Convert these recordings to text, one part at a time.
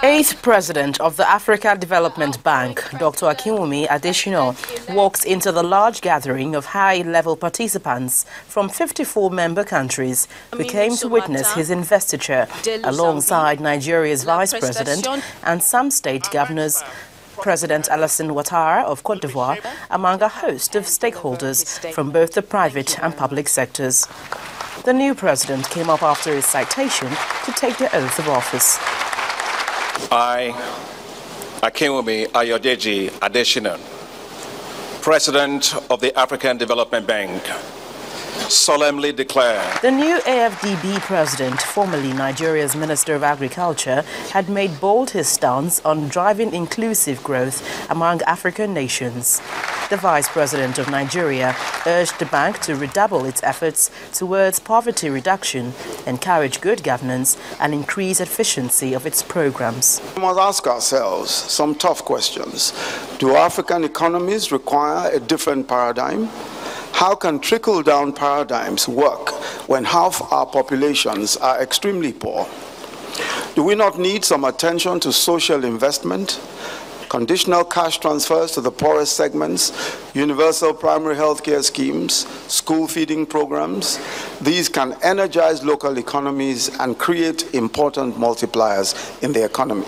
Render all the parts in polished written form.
Eighth President of the Africa Development Bank, Dr. Akinwunmi walks into the large gathering of high-level participants from 54 member countries who came to witness his investiture alongside Nigeria's Vice President and some state governors, President Alassane Ouattara of Côte d'Ivoire, among a host of stakeholders from both the private and public sectors. The new president came up after his citation to take the oath of office. I, Akinwunmi Ayodeji Adesina, President of the African Development Bank, solemnly declare. The new AFDB president, formerly Nigeria's Minister of Agriculture, had made bold his stance on driving inclusive growth among African nations. The vice president of Nigeria urged the bank to redouble its efforts towards poverty reduction, encourage good governance, and increase efficiency of its programs. We must ask ourselves some tough questions. Do African economies require a different paradigm? How can trickle-down paradigms work when half our populations are extremely poor? Do we not need some attention to social investment, conditional cash transfers to the poorest segments, universal primary health care schemes, school feeding programs? These can energize local economies and create important multipliers in the economy.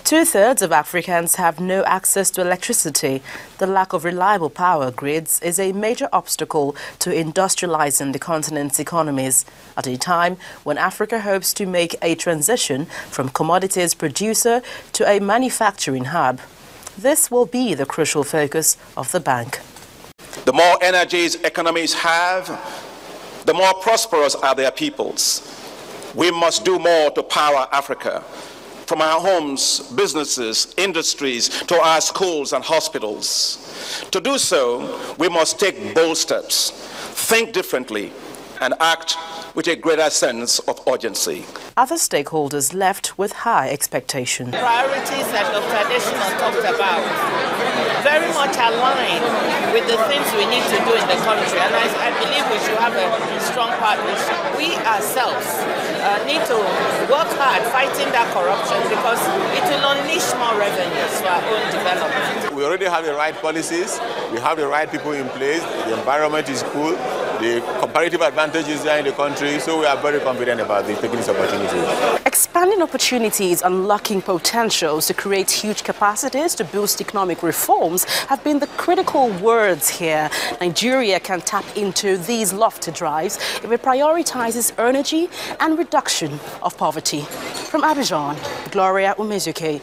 Two-thirds of Africans have no access to electricity. The lack of reliable power grids is a major obstacle to industrializing the continent's economies at a time when Africa hopes to make a transition from commodities producer to a manufacturing hub. This will be the crucial focus of the bank. The more energies economies have, the more prosperous are their peoples. We must do more to power Africa. From our homes, businesses, industries, to our schools and hospitals. To do so, we must take bold steps, think differently, and act with a greater sense of urgency. Other stakeholders left with high expectation. Priorities that Dr. Adesina talked about very much align with the things we need to do in the country, and I believe we should have a strong partnership. We ourselves need to work hard fighting that corruption because it will unleash more revenues for our own development. We already have the right policies, we have the right people in place, the environment is cool, the comparative advantage is there in the country, so we are very confident about taking this opportunity. Expanding opportunities, unlocking potentials to create huge capacities to boost economic reforms have been the critical words here. Nigeria can tap into these lofty drives if it prioritizes energy and reduction of poverty. From Abidjan, Gloria Umezuke,